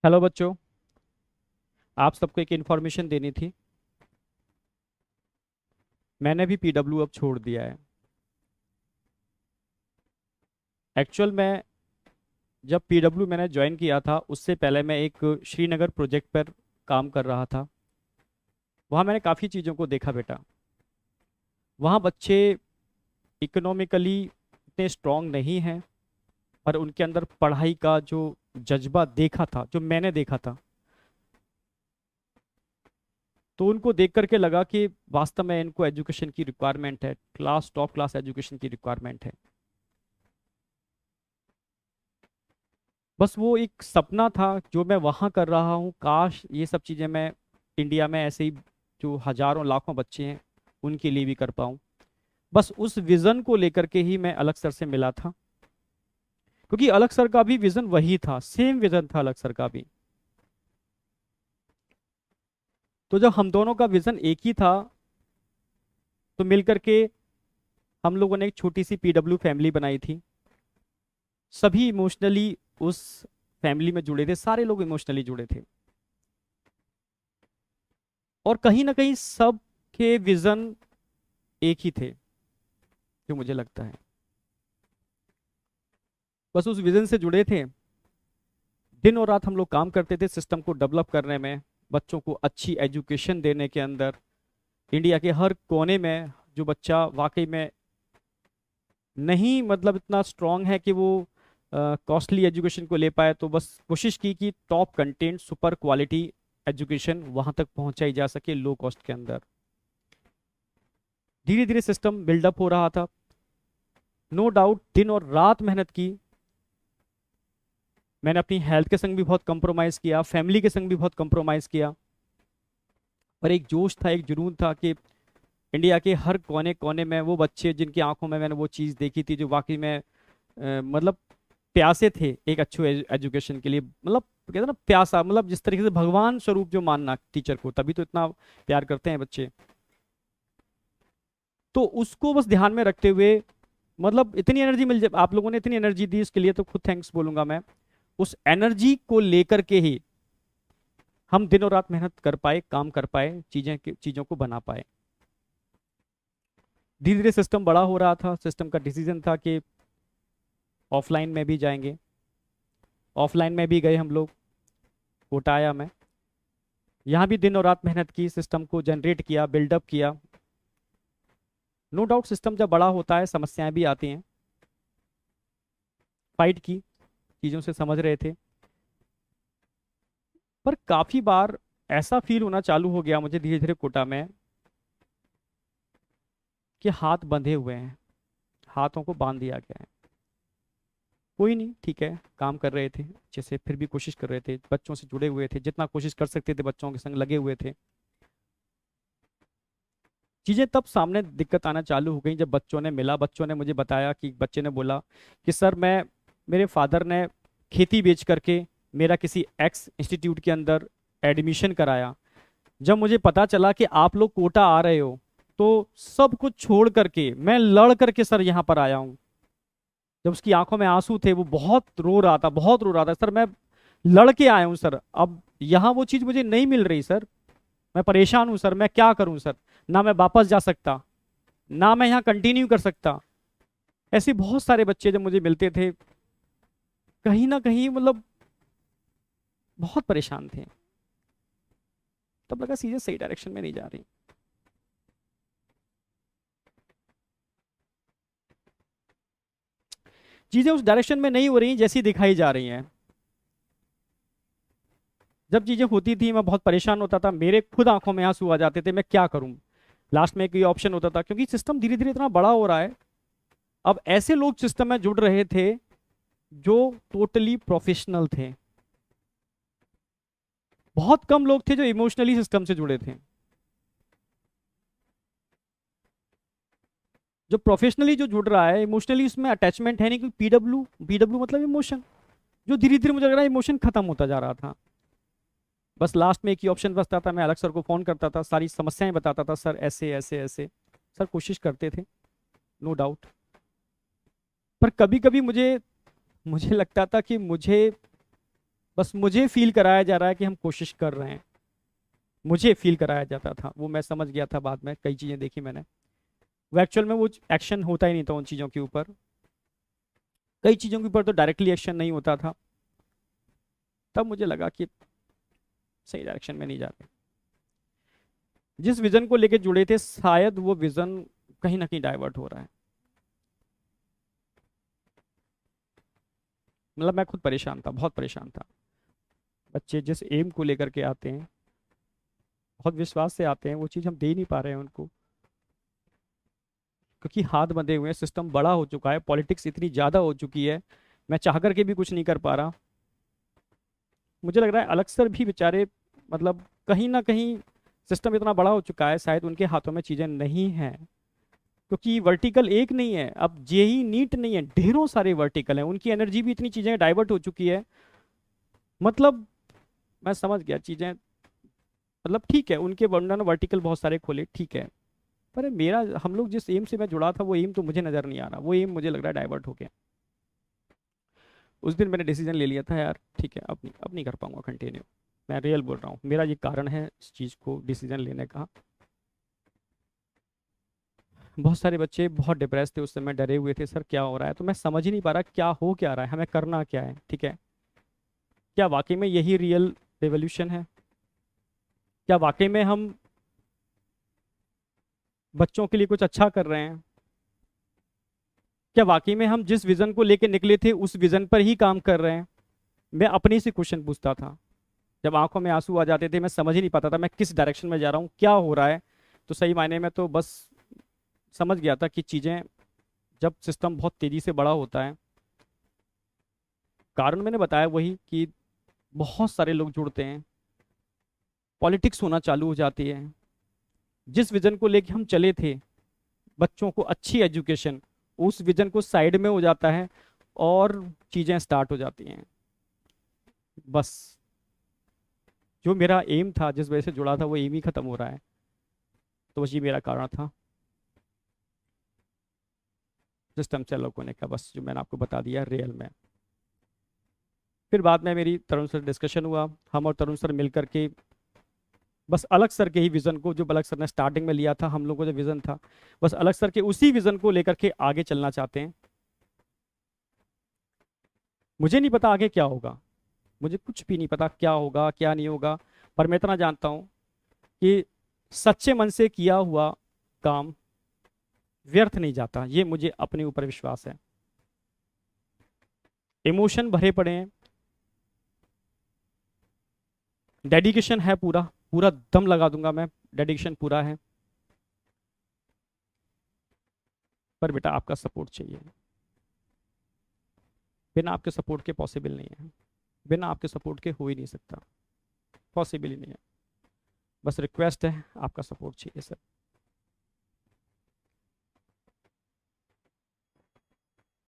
Hello बच्चों। आप सबको एक इन्फॉर्मेशन देनी थी। मैंने भी पीडब्ल्यू अब छोड़ दिया है। एक्चुअल में जब पीडब्ल्यू मैंने ज्वाइन किया था उससे पहले मैं एक श्रीनगर प्रोजेक्ट पर काम कर रहा था। वहाँ मैंने काफ़ी चीज़ों को देखा बेटा। वहाँ बच्चे इकोनॉमिकली इतने स्ट्रांग नहीं हैं, पर उनके अंदर पढ़ाई का जो जज्बा देखा था, जो मैंने देखा था, तो उनको देख करके लगा कि वास्तव में इनको एजुकेशन की रिक्वायरमेंट है, टॉप क्लास एजुकेशन की रिक्वायरमेंट है। बस वो एक सपना था जो मैं वहाँ कर रहा हूँ, काश ये सब चीज़ें मैं इंडिया में ऐसे ही जो हजारों लाखों बच्चे हैं उनके लिए भी कर पाऊँ। बस उस विज़न को लेकर के ही मैं अलग सर से मिला था, क्योंकि अलग सर का भी विज़न वही था, सेम विज़न था अलग सर का भी। तो जब हम दोनों का विज़न एक ही था, तो मिल करके हम लोगों ने एक छोटी सी पीडब्ल्यू फैमिली बनाई थी। सभी इमोशनली उस फैमिली में जुड़े थे, सारे लोग इमोशनली जुड़े थे, और कहीं ना कहीं सब के विज़न एक ही थे, जो मुझे लगता है। बस उस विजन से जुड़े थे। दिन और रात हम लोग काम करते थे सिस्टम को डेवलप करने में, बच्चों को अच्छी एजुकेशन देने के अंदर। इंडिया के हर कोने में जो बच्चा वाकई में नहीं मतलब इतना स्ट्रांग है कि वो कॉस्टली एजुकेशन को ले पाए, तो बस कोशिश की कि top content super quality education वहां तक पहुंचाई जा सके लो कॉस्ट के अंदर। धीरे धीरे सिस्टम बिल्डअप हो रहा था। नो डाउट दिन और रात मेहनत की। मैंने अपनी हेल्थ के संग भी बहुत कंप्रोमाइज़ किया, फैमिली के संग भी बहुत कंप्रोमाइज़ किया, पर एक जोश था, एक जुनून था कि इंडिया के हर कोने कोने में वो बच्चे जिनकी आंखों में मैंने वो चीज़ देखी थी, जो वाकई में मतलब प्यासे थे एक अच्छे एजुकेशन के लिए। मतलब कहते हैं ना प्यासा, मतलब जिस तरीके से भगवान स्वरूप जो मानना टीचर को, तभी तो इतना प्यार करते हैं बच्चे। तो उसको बस ध्यान में रखते हुए, मतलब इतनी एनर्जी मिल जाए, आप लोगों ने इतनी एनर्जी दी, इसके लिए तो खुद थैंक्स बोलूंगा मैं। उस एनर्जी को लेकर के ही हम दिन और रात मेहनत कर पाए, काम कर पाए, चीज़ों को बना पाए। धीरे धीरे सिस्टम बड़ा हो रहा था। सिस्टम का डिसीजन था कि ऑफलाइन में भी जाएंगे। ऑफलाइन में भी गए हम लोग, कोटा आया मैं। यहाँ भी दिन और रात मेहनत की, सिस्टम को जनरेट किया, बिल्डअप किया। नो डाउट सिस्टम जब बड़ा होता है समस्याएं भी आती हैं। फाइट की, चीज़ों से समझ रहे थे, पर काफ़ी बार ऐसा फील होना चालू हो गया मुझे धीरे धीरे कोटा में कि हाथ बंधे हुए हैं, हाथों को बांध दिया गया है। कोई नहीं, ठीक है, काम कर रहे थे अच्छे से, फिर भी कोशिश कर रहे थे, बच्चों से जुड़े हुए थे, जितना कोशिश कर सकते थे बच्चों के संग लगे हुए थे। चीज़ें तब सामने दिक्कत आना चालू हो गई जब बच्चों ने मिला, बच्चों ने मुझे बताया कि बच्चे ने बोला कि सर मैं, मेरे फादर ने खेती बेच करके मेरा किसी एक्स इंस्टीट्यूट के अंदर एडमिशन कराया। जब मुझे पता चला कि आप लोग कोटा आ रहे हो, तो सब कुछ छोड़ करके मैं लड़ करके सर यहाँ पर आया हूँ। जब उसकी आंखों में आंसू थे, वो बहुत रो रहा था, बहुत रो रहा था, सर मैं लड़के आया हूँ सर, अब यहाँ वो चीज़ मुझे नहीं मिल रही सर, मैं परेशान हूँ सर, मैं क्या करूँ सर, ना मैं वापस जा सकता, ना मैं यहाँ कंटिन्यू कर सकता। ऐसे बहुत सारे बच्चे जब मुझे मिलते थे, कहीं ना कहीं मतलब बहुत परेशान थे। तब लगा चीजें सही डायरेक्शन में नहीं जा रही। चीजें उस डायरेक्शन में नहीं हो रही जैसी दिखाई जा रही हैं। जब चीजें होती थी मैं बहुत परेशान होता था, मेरे खुद आंखों में आंसू आ जाते थे, मैं क्या करूं। लास्ट में एक ये ऑप्शन होता था, क्योंकि सिस्टम धीरे धीरे इतना बड़ा हो रहा है, अब ऐसे लोग सिस्टम में जुड़ रहे थे जो टोटली प्रोफेशनल थे। बहुत कम लोग थे जो इमोशनली सिस्टम से जुड़े थे। जो प्रोफेशनली जो जुड़ रहा है, इमोशनली उसमें अटैचमेंट है नहीं, क्योंकि पीडब्ल्यू पीडब्ल्यू मतलब इमोशन, जो धीरे धीरे मुझे लग रहा है इमोशन खत्म होता जा रहा था। बस लास्ट में एक ही ऑप्शन बचता था, मैं अलग सर को फोन करता था, सारी समस्याएं बताता था, सर ऐसे ऐसे ऐसे। सर कोशिश करते थे, नो डाउट, पर कभी कभी मुझे मुझे लगता था कि मुझे बस मुझे फील कराया जा रहा है कि हम कोशिश कर रहे हैं, मुझे फील कराया जाता था, वो मैं समझ गया था बाद में, कई चीज़ें देखी मैंने, वो एक्चुअल में वो एक्शन होता ही नहीं था उन चीज़ों के ऊपर, कई चीज़ों के ऊपर तो डायरेक्टली एक्शन नहीं होता था। तब मुझे लगा कि सही डायरेक्शन में नहीं जा रहे, जिस विजन को लेके जुड़े थे शायद वो विजन कहीं ना कहीं डाइवर्ट हो रहा है। मतलब मैं खुद परेशान था, बहुत परेशान था। बच्चे जिस एम को लेकर के आते हैं, बहुत विश्वास से आते हैं, वो चीज़ हम दे नहीं पा रहे हैं उनको, क्योंकि हाथ बंधे हुए हैं, सिस्टम बड़ा हो चुका है, पॉलिटिक्स इतनी ज़्यादा हो चुकी है, मैं चाह करके भी कुछ नहीं कर पा रहा। मुझे लग रहा है अलग सर भी बेचारे, मतलब कहीं ना कहीं सिस्टम इतना बड़ा हो चुका है, शायद उनके हाथों में चीज़ें नहीं हैं, क्योंकि वर्टिकल एक नहीं है, अब जेई नीट नहीं है, ढेरों सारे वर्टिकल हैं, उनकी एनर्जी भी इतनी चीज़ें डाइवर्ट हो चुकी है। मतलब मैं समझ गया चीज़ें, मतलब ठीक है उनके उन्होंने वर्टिकल बहुत सारे खोले, ठीक है, पर मेरा, हम लोग जिस एम से मैं जुड़ा था वो एम तो मुझे नज़र नहीं आ रहा, वो एम मुझे लग रहा है डाइवर्ट हो गया। उस दिन मैंने डिसीजन ले लिया था यार, ठीक है अब नहीं कर पाऊंगा कंटिन्यू, मैं रियल बोल रहा हूँ, मेरा ये कारण है इस चीज़ को डिसीजन लेने का। बहुत सारे बच्चे बहुत डिप्रेस थे उस समय, डरे हुए थे, सर क्या हो रहा है, तो मैं समझ ही नहीं पा रहा क्या हो क्या रहा है, हमें करना क्या है, ठीक है, क्या वाकई में यही रियल रेवोल्यूशन है, क्या वाकई में हम बच्चों के लिए कुछ अच्छा कर रहे हैं, क्या वाकई में हम जिस विजन को लेके निकले थे उस विजन पर ही काम कर रहे हैं। मैं अपने से क्वेश्चन पूछता था, जब आंखों में आंसू आ जाते थे, मैं समझ ही नहीं पाता था मैं किस डायरेक्शन में जा रहा हूँ, क्या हो रहा है। तो सही मायने में तो बस समझ गया था कि चीज़ें, जब सिस्टम बहुत तेज़ी से बड़ा होता है, कारण मैंने बताया वही कि बहुत सारे लोग जुड़ते हैं, पॉलिटिक्स होना चालू हो जाती है, जिस विजन को लेके हम चले थे, बच्चों को अच्छी एजुकेशन, उस विजन को साइड में हो जाता है और चीज़ें स्टार्ट हो जाती हैं। बस जो मेरा एम था, जिस वजह से जुड़ा था, वो एम ही खत्म हो रहा है। तो बस ये मेरा कारण था सिस्टम से अलग होने का, बस जो मैंने आपको बता दिया रियल में। फिर बाद में मेरी तरुण सर डिस्कशन हुआ, हम और तरुण सर मिल करके बस अलग सर के ही विजन को, जो अलग सर ने स्टार्टिंग में लिया था, हम लोगों का जो विजन था, बस अलग सर के उसी विजन को लेकर के आगे चलना चाहते हैं। मुझे नहीं पता आगे क्या होगा, मुझे कुछ भी नहीं पता क्या होगा क्या नहीं होगा, पर मैं इतना जानता हूँ कि सच्चे मन से किया हुआ काम व्यर्थ नहीं जाता, ये मुझे अपने ऊपर विश्वास है। इमोशन भरे पड़े हैं, डेडिकेशन है, पूरा पूरा दम लगा दूंगा मैं, डेडिकेशन पूरा है, पर बेटा आपका सपोर्ट चाहिए, बिना आपके सपोर्ट के पॉसिबल नहीं है, बिना आपके सपोर्ट के हो ही नहीं सकता, पॉसिबल ही नहीं है। बस रिक्वेस्ट है, आपका सपोर्ट चाहिए सर।